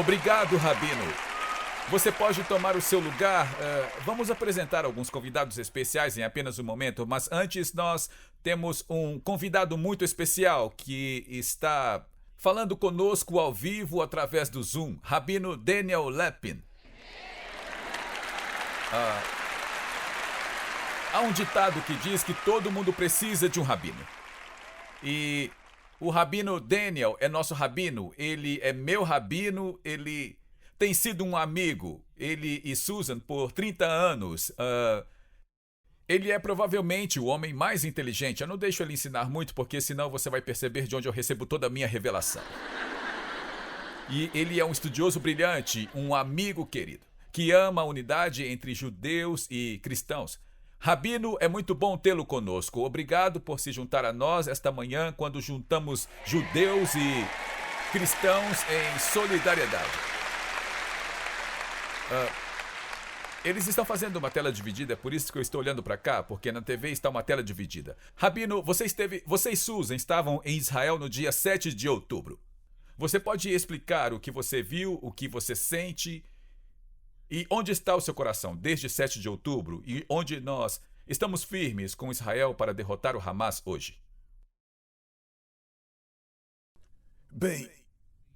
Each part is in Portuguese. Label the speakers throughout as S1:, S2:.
S1: Obrigado, Rabino. Você pode tomar o seu lugar. Vamos apresentar alguns convidados especiais em apenas um momento, mas antes nós temos um convidado muito especial que está falando conosco ao vivo através do Zoom, Rabino Daniel Lapin. Há um ditado que diz que todo mundo precisa de um rabino. E o Rabino Daniel é nosso rabino, ele é meu rabino, ele tem sido um amigo, ele e Susan, por 30 anos. Ele é provavelmente o homem mais inteligente. Eu não deixo ele ensinar muito, porque senão você vai perceber de onde eu recebo toda a minha revelação. E ele é um estudioso brilhante, um amigo querido, que ama a unidade entre judeus e cristãos. Rabino, é muito bom tê-lo conosco. Obrigado por se juntar a nós esta manhã, quando juntamos judeus e cristãos em solidariedade. Eles estão fazendo uma tela dividida, é por isso que eu estou olhando para cá, porque na TV está uma tela dividida. Rabino, você e Susan estavam em Israel no dia 7 de outubro. Você pode explicar o que você viu, o que você sente e onde está o seu coração desde 7 de outubro e onde nós estamos firmes com Israel para derrotar o Hamas hoje?
S2: Bem,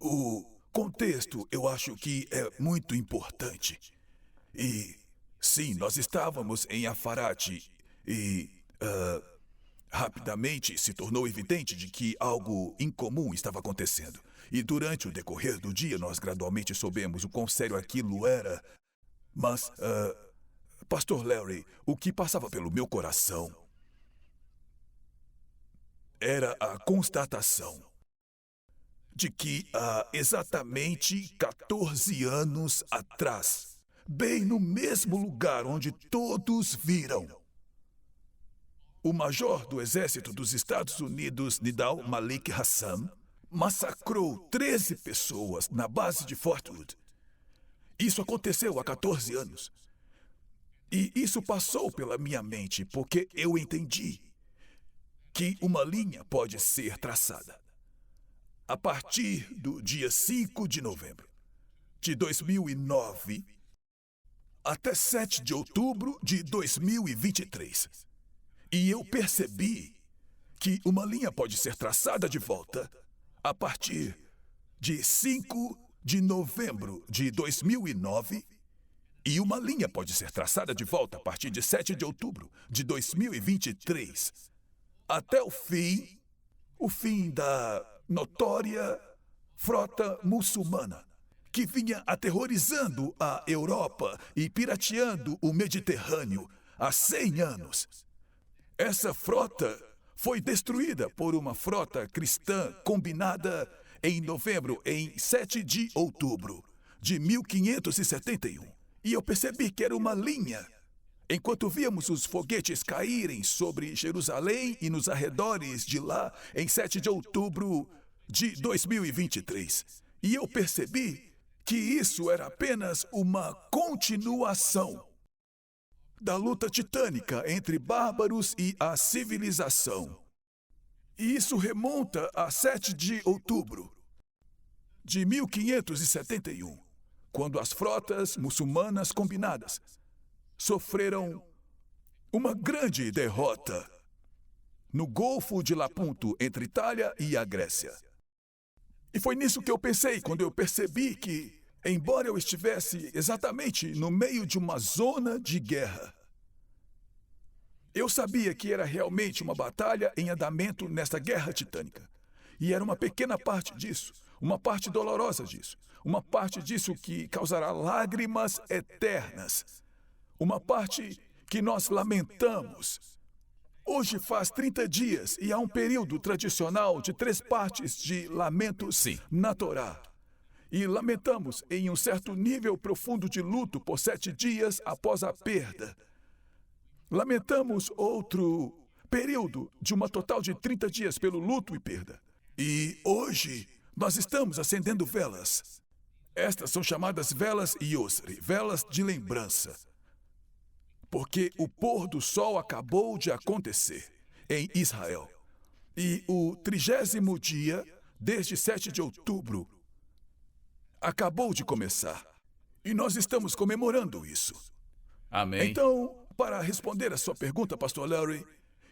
S2: o contexto eu acho que é muito importante. E sim, nós estávamos em Afarate e rapidamente se tornou evidente de que algo incomum estava acontecendo. E durante o decorrer do dia nós gradualmente soubemos o quão sério aquilo era. Mas, Pastor Larry, o que passava pelo meu coração era a constatação de que há exatamente 14 anos atrás, bem no mesmo lugar onde todos viram, o major do exército dos Estados Unidos, Nidal Malik Hassan, massacrou 13 pessoas na base de Fort Hood. Isso aconteceu há 14 anos. E isso passou pela minha mente porque eu entendi que uma linha pode ser traçada. A partir do dia 5 de novembro de 2009 até 7 de outubro de 2023. E eu percebi que uma linha pode ser traçada de volta a partir de 5 de novembro de 2009 e uma linha pode ser traçada de volta a partir de 7 de outubro de 2023 até o fim da notória frota muçulmana que vinha aterrorizando a Europa e pirateando o Mediterrâneo há 100 anos. Essa frota foi destruída por uma frota cristã combinada em novembro, em 7 de outubro de 1571. E eu percebi que era uma linha. Enquanto víamos os foguetes caírem sobre Jerusalém e nos arredores de lá, em 7 de outubro de 2023. E eu percebi que isso era apenas uma continuação da luta titânica entre bárbaros e a civilização. E isso remonta a 7 de outubro de 1571, quando as frotas muçulmanas combinadas sofreram uma grande derrota no Golfo de Lapunto, entre Itália e a Grécia. E foi nisso que eu pensei quando eu percebi que, embora eu estivesse exatamente no meio de uma zona de guerra, eu sabia que era realmente uma batalha em andamento nesta guerra titânica. E era uma pequena parte disso, uma parte dolorosa disso, uma parte disso que causará lágrimas eternas, uma parte que nós lamentamos. Hoje faz 30 dias e há um período tradicional de 3 partes de lamentos na Torá. E lamentamos em um certo nível profundo de luto por 7 dias após a perda. Lamentamos outro período de uma total de 30 dias pelo luto e perda. E hoje nós estamos acendendo velas. Estas são chamadas velas Yosri, velas de lembrança. Porque o pôr do sol acabou de acontecer em Israel. E o 30º dia, desde 7 de outubro, acabou de começar. E nós estamos comemorando isso.
S1: Amém.
S2: Então, para responder a sua pergunta, Pastor Larry,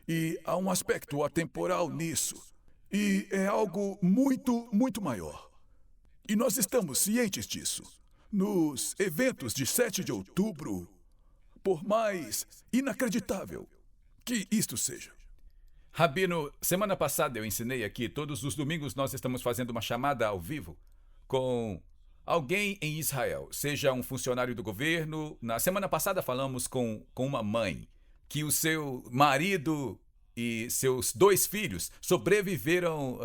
S2: e há um aspecto atemporal nisso, e é algo muito, muito maior. E nós estamos cientes disso. Nos eventos de 7 de outubro, por mais inacreditável que isto seja.
S1: Rabino, semana passada eu ensinei aqui, todos os domingos nós estamos fazendo uma chamada ao vivo com alguém em Israel, seja um funcionário do governo. Na semana passada falamos com uma mãe que o seu marido e seus 2 filhos sobreviveram.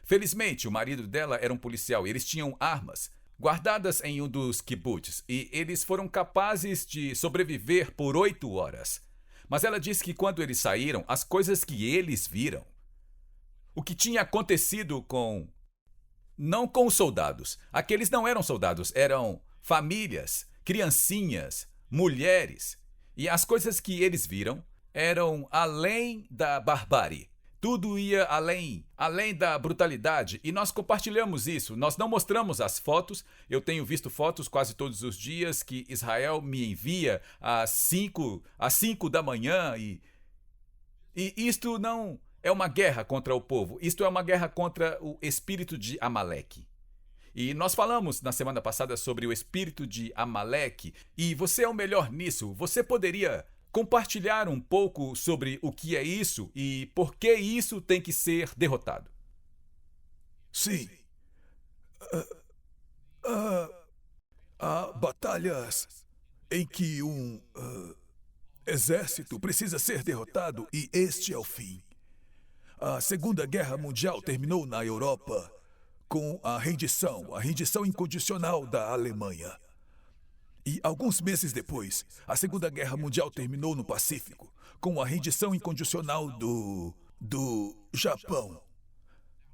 S1: Felizmente, o marido dela era um policial e eles tinham armas guardadas em um dos kibbutz e eles foram capazes de sobreviver por 8 horas. Mas ela disse que quando eles saíram, as coisas que eles viram, o que tinha acontecido não com os soldados. Aqueles não eram soldados, eram famílias, criancinhas, mulheres. E as coisas que eles viram eram além da barbárie. Tudo ia além da brutalidade. E nós compartilhamos isso. Nós não mostramos as fotos. Eu tenho visto fotos quase todos os dias que Israel me envia às 5 da manhã. E isto não é uma guerra contra o povo. Isto é uma guerra contra o espírito de Amaleque. E nós falamos na semana passada sobre o espírito de Amaleque. E você é o melhor nisso. Você poderia compartilhar um pouco sobre o que é isso e por que isso tem que ser derrotado?
S2: Sim. Há batalhas em que um exército precisa ser derrotado e este é o fim. A Segunda Guerra Mundial terminou na Europa com a rendição incondicional da Alemanha. E alguns meses depois, a Segunda Guerra Mundial terminou no Pacífico, com a rendição incondicional do Japão.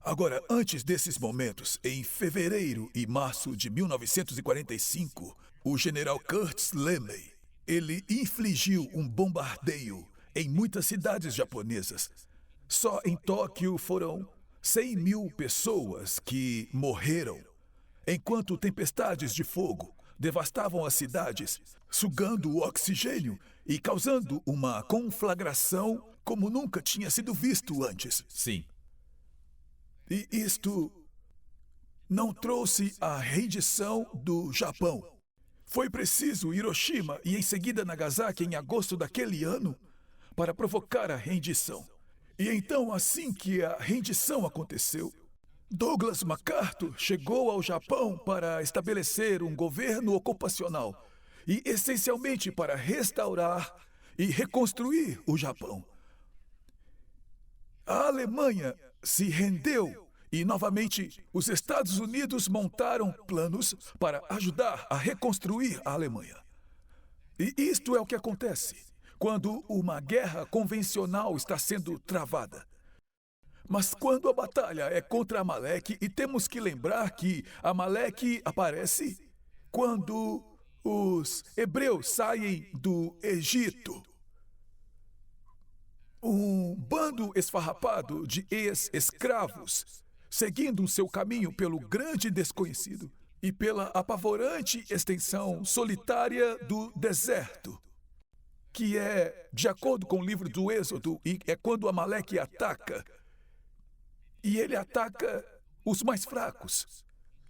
S2: Agora, antes desses momentos, em fevereiro e março de 1945, o general Curtis LeMay, ele infligiu um bombardeio em muitas cidades japonesas. Só em Tóquio foram 100 mil pessoas que morreram, enquanto tempestades de fogo devastavam as cidades, sugando o oxigênio e causando uma conflagração como nunca tinha sido visto antes.
S1: Sim.
S2: E isto não trouxe a rendição do Japão. Foi preciso Hiroshima e em seguida Nagasaki em agosto daquele ano para provocar a rendição. E então, assim que a rendição aconteceu, Douglas MacArthur chegou ao Japão para estabelecer um governo ocupacional e essencialmente para restaurar e reconstruir o Japão. A Alemanha se rendeu e, novamente, os Estados Unidos montaram planos para ajudar a reconstruir a Alemanha. E isto é o que acontece quando uma guerra convencional está sendo travada. Mas quando a batalha é contra Amaleque, e temos que lembrar que Amaleque aparece quando os hebreus saem do Egito. Um bando esfarrapado de ex-escravos, seguindo o seu caminho pelo grande desconhecido e pela apavorante extensão solitária do deserto, que é, de acordo com o livro do Êxodo, e é quando Amaleque ataca. E ele ataca os mais fracos.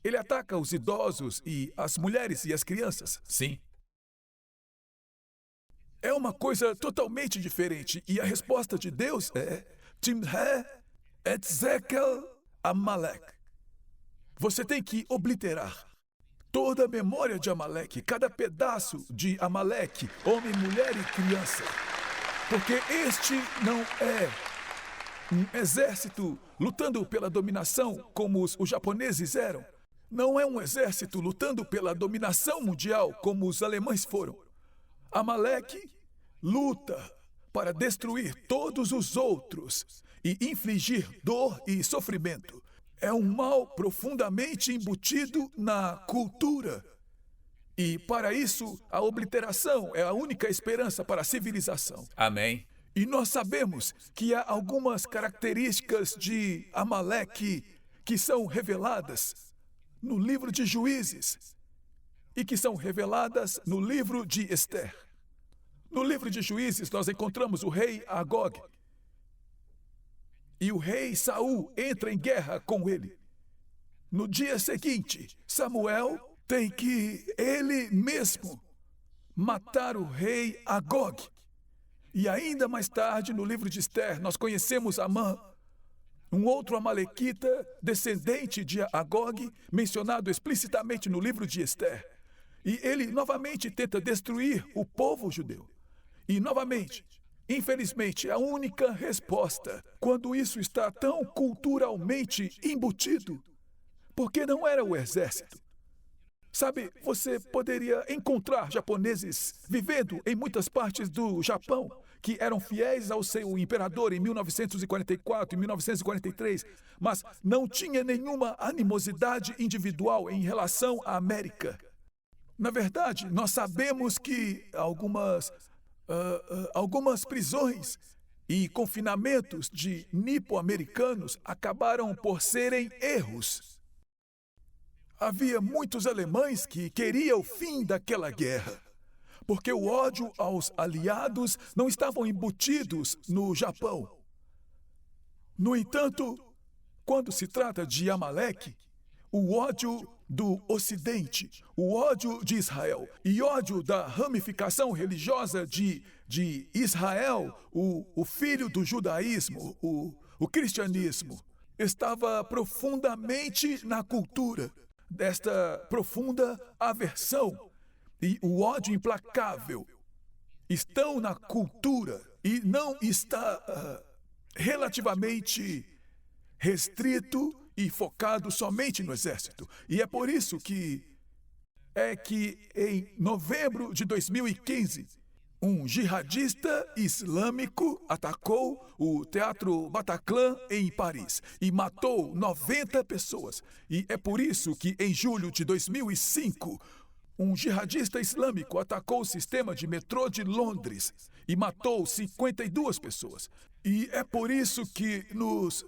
S2: Ele ataca os idosos e as mulheres e as crianças.
S1: Sim.
S2: É uma coisa totalmente diferente. E a resposta de Deus é Timhe Etzekel Amalek. Você tem que obliterar toda a memória de Amaleque, cada pedaço de Amaleque, homem, mulher e criança. Porque este não é um exército lutando pela dominação como os japoneses eram. Não é um exército lutando pela dominação mundial como os alemães foram. Amaleque luta para destruir todos os outros e infligir dor e sofrimento. É um mal profundamente embutido na cultura. E para isso, a obliteração é a única esperança para a civilização.
S1: Amém.
S2: E nós sabemos que há algumas características de Amaleque que são reveladas no livro de Juízes e que são reveladas no livro de Ester. No livro de Juízes, nós encontramos o rei Agog. E o rei Saul entra em guerra com ele. No dia seguinte, Samuel tem que ele mesmo matar o rei Agog. E ainda mais tarde, no livro de Ester, nós conhecemos Amã, um outro amalequita descendente de Agog, mencionado explicitamente no livro de Ester. E ele novamente tenta destruir o povo judeu. E novamente, infelizmente, a única resposta, quando isso está tão culturalmente embutido, porque não era o exército. Sabe, você poderia encontrar japoneses vivendo em muitas partes do Japão que eram fiéis ao seu imperador em 1944 e 1943, mas não tinha nenhuma animosidade individual em relação à América. Na verdade, nós sabemos que algumas prisões e confinamentos de nipo-americanos acabaram por serem erros. Havia muitos alemães que queriam o fim daquela guerra, porque o ódio aos aliados não estavam embutidos no Japão. No entanto, quando se trata de Amaleque, o ódio do Ocidente, o ódio de Israel e ódio da ramificação religiosa de Israel, o filho do judaísmo, o cristianismo, estava profundamente na cultura desta profunda aversão e o ódio implacável estão na cultura e não está relativamente restrito e focado somente no exército. E é por isso que em novembro de 2015, um jihadista islâmico atacou o Teatro Bataclan em Paris e matou 90 pessoas. E é por isso que em julho de 2005, um jihadista islâmico atacou o sistema de metrô de Londres e matou 52 pessoas. E é por isso que nos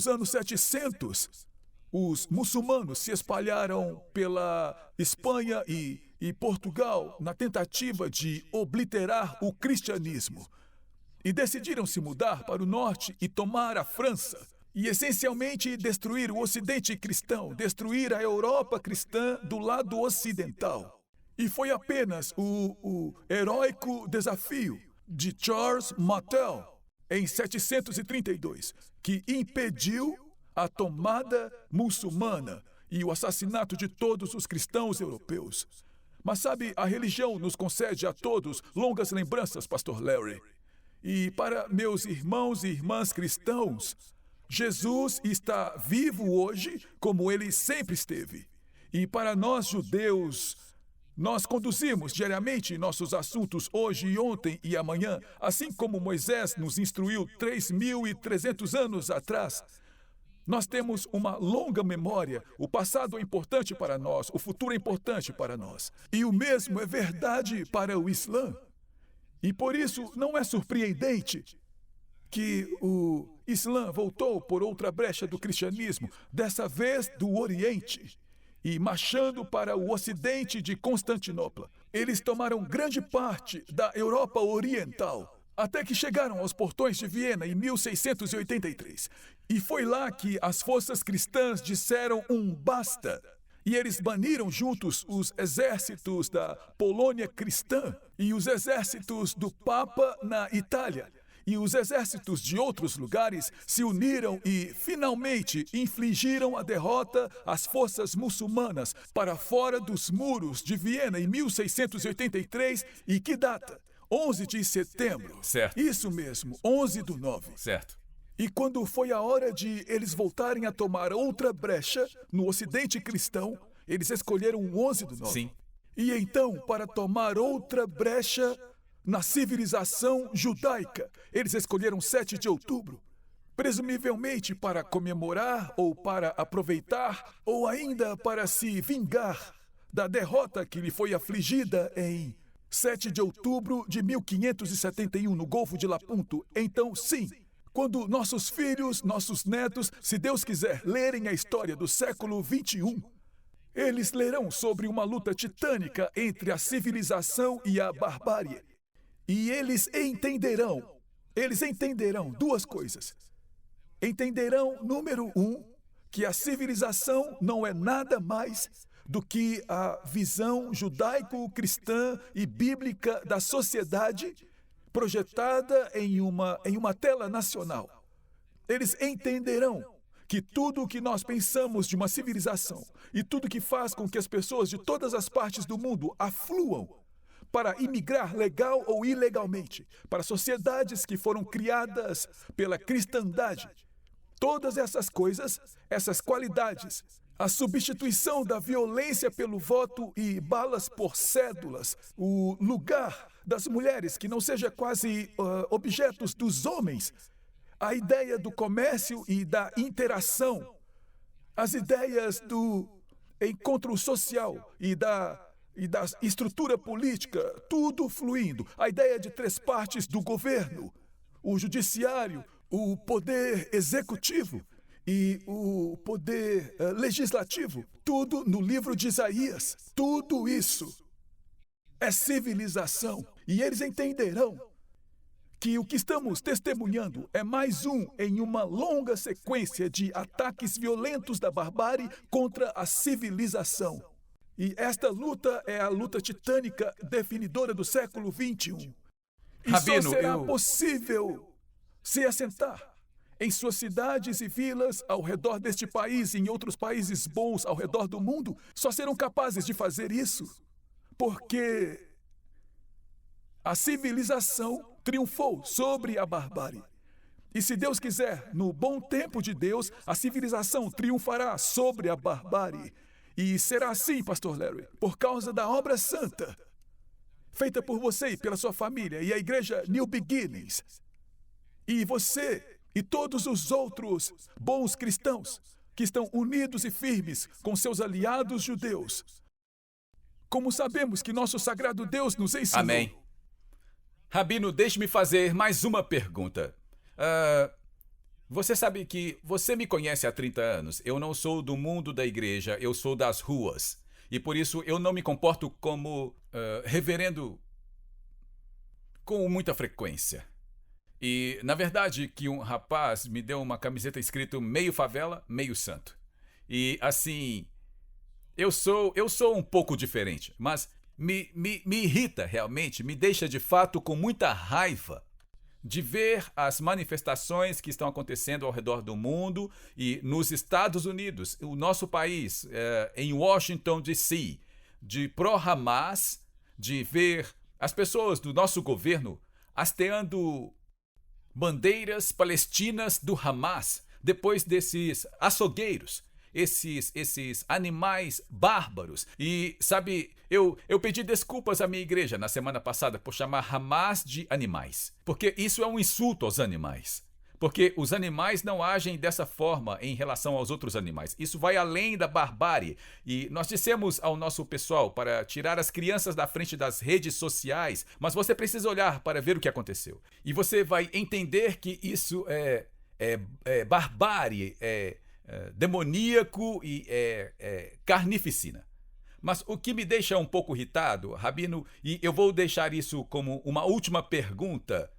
S2: anos 700, os muçulmanos se espalharam pela Espanha e Portugal na tentativa de obliterar o cristianismo. E decidiram se mudar para o norte e tomar a França. E essencialmente destruir o Ocidente cristão, destruir a Europa cristã do lado ocidental. E foi apenas o heróico desafio de Charles Martel, em 732, que impediu a tomada muçulmana e o assassinato de todos os cristãos europeus. Mas sabe, a religião nos concede a todos longas lembranças, Pastor Larry. E para meus irmãos e irmãs cristãos, Jesus está vivo hoje como ele sempre esteve. E para nós judeus, nós conduzimos diariamente nossos assuntos hoje e ontem e amanhã, assim como Moisés nos instruiu 3.300 anos atrás. Nós temos uma longa memória, o passado é importante para nós, o futuro é importante para nós. E o mesmo é verdade para o Islã. E por isso não é surpreendente que o Islã voltou por outra brecha do cristianismo, dessa vez do Oriente, e marchando para o ocidente de Constantinopla. Eles tomaram grande parte da Europa Oriental, até que chegaram aos portões de Viena em 1683. E foi lá que as forças cristãs disseram um basta. E eles baniram juntos os exércitos da Polônia cristã e os exércitos do Papa na Itália. E os exércitos de outros lugares se uniram e, finalmente, infligiram a derrota às forças muçulmanas para fora dos muros de Viena em 1683. E que data? 11 de setembro.
S1: Certo.
S2: Isso mesmo, 11/9.
S1: Certo.
S2: E quando foi a hora de eles voltarem a tomar outra brecha no ocidente cristão, eles escolheram o 11/9.
S1: Sim.
S2: E então, para tomar outra brecha na civilização judaica, eles escolheram 7 de outubro, presumivelmente para comemorar ou para aproveitar ou ainda para se vingar da derrota que lhe foi afligida em 7 de outubro de 1571 no Golfo de Lapunto. Então, sim, quando nossos filhos, nossos netos, se Deus quiser, lerem a história do século XXI, eles lerão sobre uma luta titânica entre a civilização e a barbárie. E eles entenderão duas coisas. Entenderão, número um, que a civilização não é nada mais do que a visão judaico-cristã e bíblica da sociedade projetada em uma tela nacional. Eles entenderão que tudo o que nós pensamos de uma civilização e tudo que faz com que as pessoas de todas as partes do mundo afluam para imigrar legal ou ilegalmente para sociedades que foram criadas pela cristandade, todas essas coisas, essas qualidades, a substituição da violência pelo voto e balas por cédulas, o lugar das mulheres que não seja quase objetos dos homens, a ideia do comércio e da interação, as ideias do encontro social e da estrutura política, tudo fluindo, a ideia de três partes do governo, o judiciário, o poder executivo e o poder legislativo, tudo no livro de Isaías. Tudo isso é civilização. E eles entenderão que o que estamos testemunhando é mais um em uma longa sequência de ataques violentos da barbárie contra a civilização. E esta luta é a luta titânica definidora do século XXI. E
S1: Rabino,
S2: só será possível se assentar em suas cidades e vilas ao redor deste país e em outros países bons ao redor do mundo, só serão capazes de fazer isso porque a civilização triunfou sobre a barbárie. E se Deus quiser, no bom tempo de Deus, a civilização triunfará sobre a barbárie. E será assim, Pastor Larry, por causa da obra santa, feita por você e pela sua família, e a igreja New Beginnings. E você e todos os outros bons cristãos que estão unidos e firmes com seus aliados judeus. Como sabemos que nosso sagrado Deus nos ensinou.
S1: Amém. Rabino, deixe-me fazer mais uma pergunta. Você sabe que você me conhece há 30 anos. Eu não sou do mundo da igreja, eu sou das ruas. E por isso eu não me comporto como reverendo com muita frequência. E, na verdade, que um rapaz me deu uma camiseta escrito meio favela, meio santo. E, assim, eu sou um pouco diferente, mas me irrita realmente, me deixa de fato com muita raiva de ver as manifestações que estão acontecendo ao redor do mundo e nos Estados Unidos, o nosso país, em Washington, D.C., de pró-Hamas, de ver as pessoas do nosso governo hasteando bandeiras palestinas do Hamas, depois desses açougueiros, esses animais bárbaros. E, sabe, eu pedi desculpas à minha igreja na semana passada por chamar Hamas de animais, porque isso é um insulto aos animais. Porque os animais não agem dessa forma em relação aos outros animais. Isso vai além da barbárie. E nós dissemos ao nosso pessoal para tirar as crianças da frente das redes sociais, mas você precisa olhar para ver o que aconteceu. E você vai entender que isso é barbárie, demoníaco e carnificina. Mas o que me deixa um pouco irritado, Rabino, e eu vou deixar isso como uma última pergunta,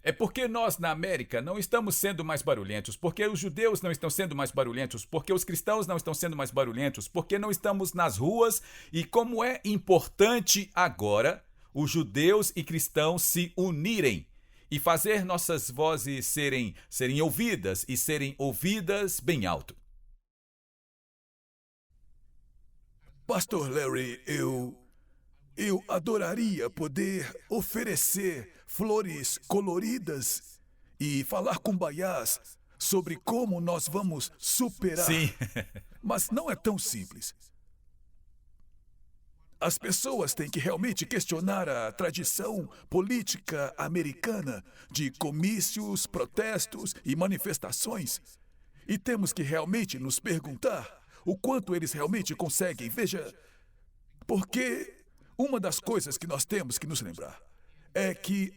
S1: é porque nós na América não estamos sendo mais barulhentos, porque os judeus não estão sendo mais barulhentos, porque os cristãos não estão sendo mais barulhentos, porque não estamos nas ruas e como é importante agora os judeus e cristãos se unirem e fazer nossas vozes serem ouvidas e serem ouvidas bem alto.
S2: Pastor Larry, eu adoraria poder oferecer flores coloridas e falar com baiás sobre como nós vamos superar.
S1: Sim.
S2: Mas não é tão simples. As pessoas têm que realmente questionar a tradição política americana de comícios, protestos e manifestações. E temos que realmente nos perguntar o quanto eles realmente conseguem. Veja, porque uma das coisas que nós temos que nos lembrar é que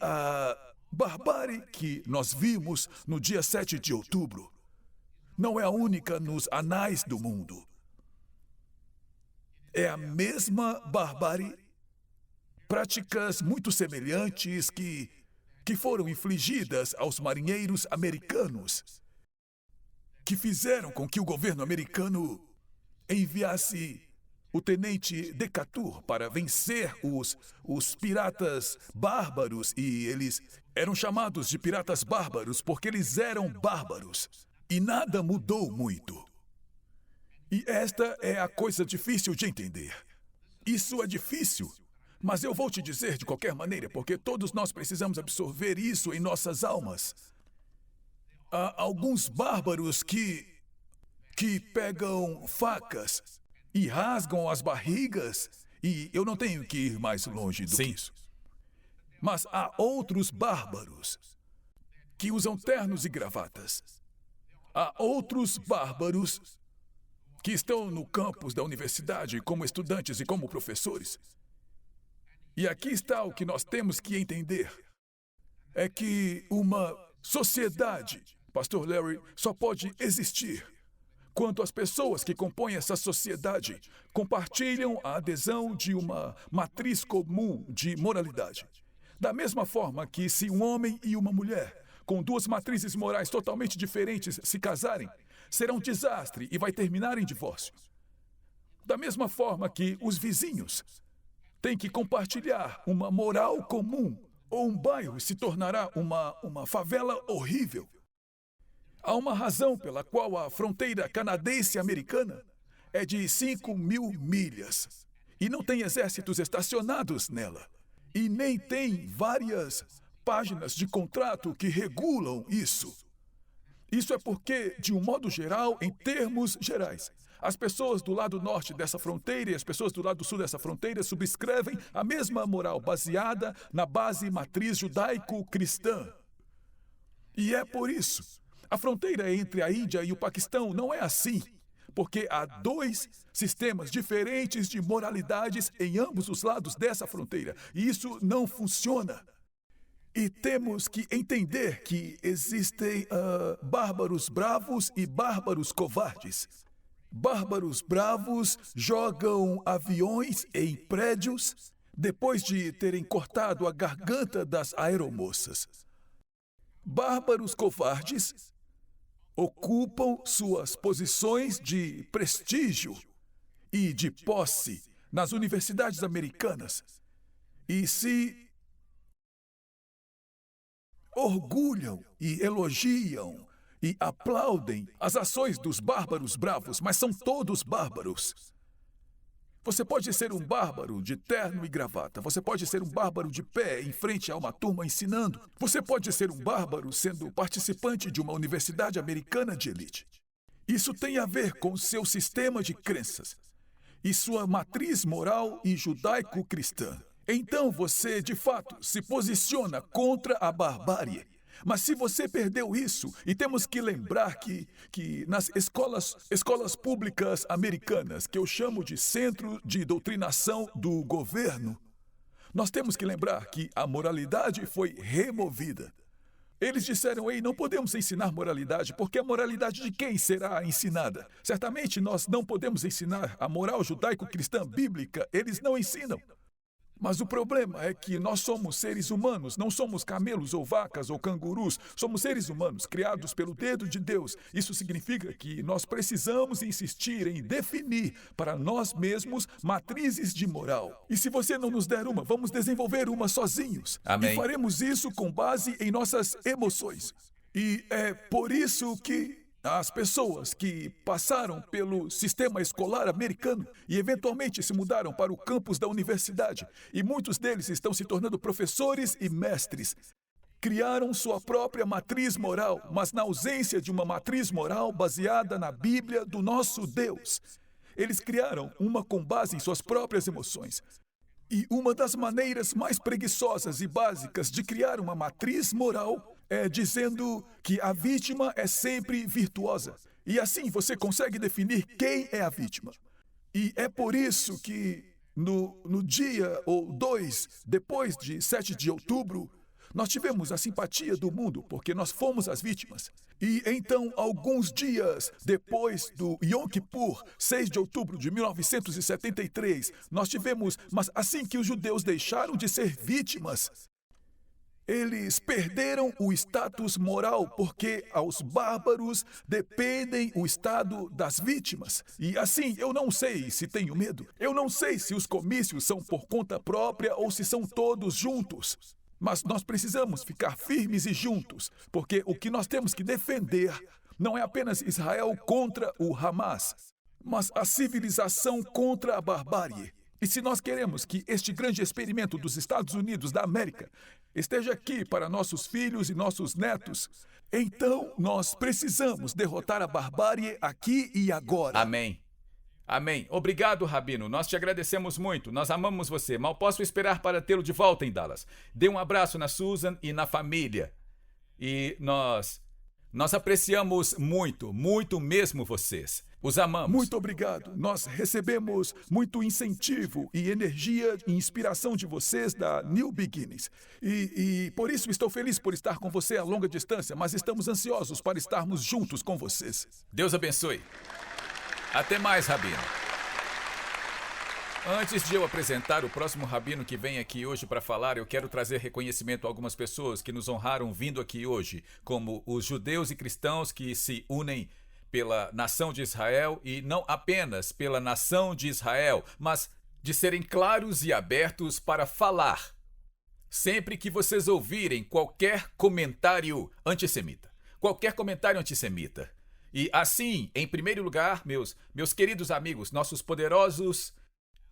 S2: barbárie que nós vimos no dia 7 de outubro não é a única nos anais do mundo. É a mesma barbárie, práticas muito semelhantes que foram infligidas aos marinheiros americanos, que fizeram com que o governo americano enviasse o tenente Decatur para vencer os piratas bárbaros, e eles eram chamados de piratas bárbaros porque eles eram bárbaros. E nada mudou muito. E esta é a coisa difícil de entender. Isso é difícil, mas eu vou te dizer de qualquer maneira, porque todos nós precisamos absorver isso em nossas almas. Há alguns bárbaros que pegam facas e rasgam as barrigas, e eu não tenho que ir mais longe do que isso. Mas há outros bárbaros que usam ternos e gravatas. Há outros bárbaros que estão no campus da universidade como estudantes e como professores. E aqui está o que nós temos que entender. É que uma sociedade, Pastor Larry, só pode existir quando as pessoas que compõem essa sociedade compartilham a adesão de uma matriz comum de moralidade. Da mesma forma que se um homem e uma mulher com duas matrizes morais totalmente diferentes se casarem, será um desastre e vai terminar em divórcio. Da mesma forma que os vizinhos têm que compartilhar uma moral comum, ou um bairro se tornará uma favela horrível. Há uma razão pela qual a fronteira canadense-americana é de 5.000 milhas e não tem exércitos estacionados nela. E nem tem várias páginas de contrato que regulam isso. Isso é porque, de um modo geral, em termos gerais, as pessoas do lado norte dessa fronteira e as pessoas do lado sul dessa fronteira subscrevem a mesma moral baseada na base matriz judaico-cristã. E é por isso. A fronteira entre a Índia e o Paquistão não é assim, porque há dois sistemas diferentes de moralidades em ambos os lados dessa fronteira, e isso não funciona. E temos que entender que existem bárbaros bravos e bárbaros covardes. Bárbaros bravos jogam aviões em prédios depois de terem cortado a garganta das aeromoças. Bárbaros covardes ocupam suas posições de prestígio e de posse nas universidades americanas e se orgulham e elogiam e aplaudem as ações dos bárbaros bravos, mas são todos bárbaros. Você pode ser um bárbaro de terno e gravata. Você pode ser um bárbaro de pé em frente a uma turma ensinando. Você pode ser um bárbaro sendo participante de uma universidade americana de elite. Isso tem a ver com seu sistema de crenças e sua matriz moral e judaico-cristã. Então você, de fato, se posiciona contra a barbárie. Mas se você perdeu isso, e temos que lembrar que nas escolas públicas americanas, que eu chamo de centro de doutrinação do governo, nós temos que lembrar que a moralidade foi removida. Eles disseram, ei, não podemos ensinar moralidade, porque a moralidade de quem será ensinada? Certamente nós não podemos ensinar a moral judaico-cristã bíblica, eles não ensinam. Mas o problema é que nós somos seres humanos, não somos camelos ou vacas ou cangurus, somos seres humanos criados pelo dedo de Deus. Isso significa que nós precisamos insistir em definir para nós mesmos matrizes de moral. E se você não nos der uma, vamos desenvolver uma sozinhos.
S1: Amém.
S2: E faremos isso com base em nossas emoções. E é por isso que as pessoas que passaram pelo sistema escolar americano e eventualmente se mudaram para o campus da universidade, e muitos deles estão se tornando professores e mestres, criaram sua própria matriz moral, mas na ausência de uma matriz moral baseada na Bíblia do nosso Deus. Eles criaram uma com base em suas próprias emoções. E uma das maneiras mais preguiçosas e básicas de criar uma matriz moral é dizendo que a vítima é sempre virtuosa. E assim você consegue definir quem é a vítima. E é por isso que no dia ou dois depois de 7 de outubro, Nós tivemos a simpatia do mundo porque nós fomos as vítimas. E então, alguns dias depois do Yom Kippur, 6 de outubro de 1973, nós tivemos, mas assim que os judeus deixaram de ser vítimas, eles perderam o status moral porque aos bárbaros dependem o estado das vítimas. E assim, eu não sei se tenho medo. Eu não sei se os comícios são por conta própria ou se são todos juntos. Mas nós precisamos ficar firmes e juntos, porque o que nós temos que defender não é apenas Israel contra o Hamas, mas a civilização contra a barbárie. E se nós queremos que este grande experimento dos Estados Unidos da América esteja aqui para nossos filhos e nossos netos, então nós precisamos derrotar a barbárie aqui e agora.
S1: Amém. Amém. Obrigado, Rabino. Nós te agradecemos muito. Nós amamos você. Mal posso esperar para tê-lo de volta em Dallas. Dê um abraço na Susan e na família. E nós apreciamos muito, muito mesmo vocês. Os amamos.
S2: Muito obrigado. Nós recebemos muito incentivo e energia e inspiração de vocês da New Beginnings. E por isso estou feliz por estar com você a longa distância, mas estamos ansiosos para estarmos juntos com vocês.
S1: Deus abençoe. Até mais, Rabino. Antes de eu apresentar o próximo Rabino que vem aqui hoje para falar, eu quero trazer reconhecimento a algumas pessoas que nos honraram vindo aqui hoje, como os judeus e cristãos que se unem pela nação de Israel e não apenas pela nação de Israel, mas de serem claros e abertos para falar. Sempre que vocês ouvirem qualquer comentário antissemita, E assim, em primeiro lugar, meus queridos amigos, nossos poderosos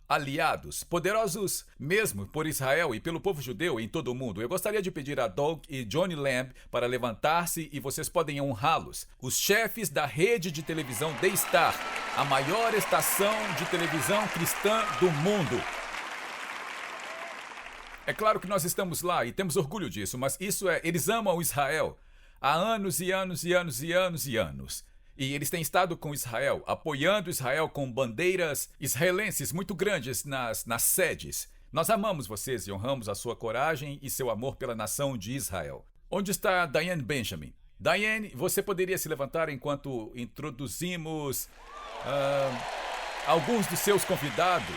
S1: aliados, poderosos mesmo por Israel e pelo povo judeu em todo o mundo. Eu gostaria de pedir a Doug e Johnny Lamb para levantar-se e vocês podem honrá-los. Os chefes da rede de televisão D-Star, a maior estação de televisão cristã do mundo. É claro que nós estamos lá e temos orgulho disso, mas eles amam Israel há anos e anos e anos e anos e anos. E eles têm estado com Israel, apoiando Israel com bandeiras israelenses muito grandes nas sedes. Nós amamos vocês e honramos a sua coragem e seu amor pela nação de Israel. Onde está Diane Benjamin? Diane, você poderia se levantar enquanto introduzimos alguns dos seus convidados.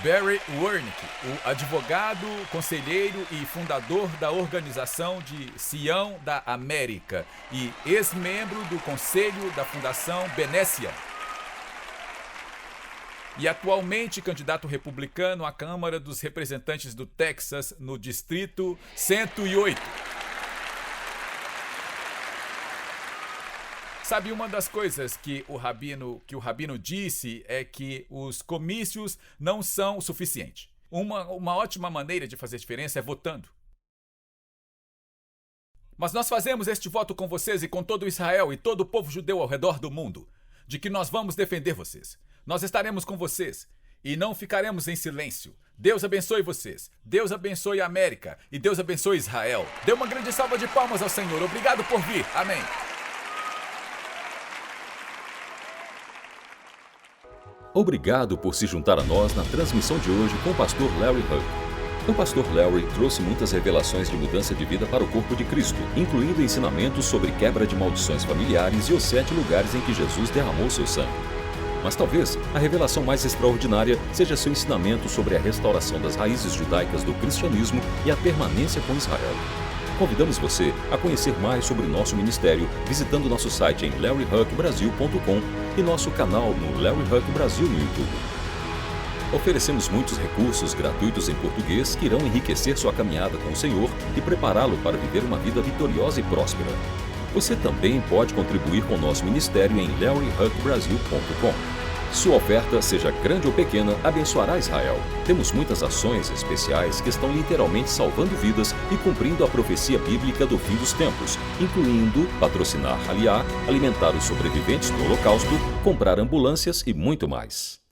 S1: Barry Wernick, o advogado, conselheiro e fundador da organização de Sião da América e ex-membro do conselho da Fundação Benécia. E atualmente candidato republicano à Câmara dos Representantes do Texas no Distrito 108. Sabe, uma das coisas que o rabino disse é que os comícios não são o suficiente. Uma ótima maneira de fazer diferença é votando. Mas nós fazemos este voto com vocês e com todo Israel e todo o povo judeu ao redor do mundo, de que nós vamos defender vocês. Nós estaremos com vocês e não ficaremos em silêncio. Deus abençoe vocês, Deus abençoe a América e Deus abençoe Israel. Dê uma grande salva de palmas ao Senhor. Obrigado por vir. Amém.
S3: Obrigado por se juntar a nós na transmissão de hoje com o pastor Larry Huck. O pastor Larry trouxe muitas revelações de mudança de vida para o corpo de Cristo, incluindo ensinamentos sobre quebra de maldições familiares e os 7 lugares em que Jesus derramou seu sangue. Mas talvez a revelação mais extraordinária seja seu ensinamento sobre a restauração das raízes judaicas do cristianismo e a permanência com Israel. Convidamos você a conhecer mais sobre nosso ministério visitando nosso site em larryhuckbrasil.com e nosso canal no Larry Huck Brasil no YouTube. Oferecemos muitos recursos gratuitos em português que irão enriquecer sua caminhada com o Senhor e prepará-lo para viver uma vida vitoriosa e próspera. Você também pode contribuir com nosso ministério em larryhuckbrasil.com. Sua oferta, seja grande ou pequena, abençoará Israel. Temos muitas ações especiais que estão literalmente salvando vidas e cumprindo a profecia bíblica do fim dos tempos, incluindo patrocinar Aliá, alimentar os sobreviventes do Holocausto, comprar ambulâncias e muito mais.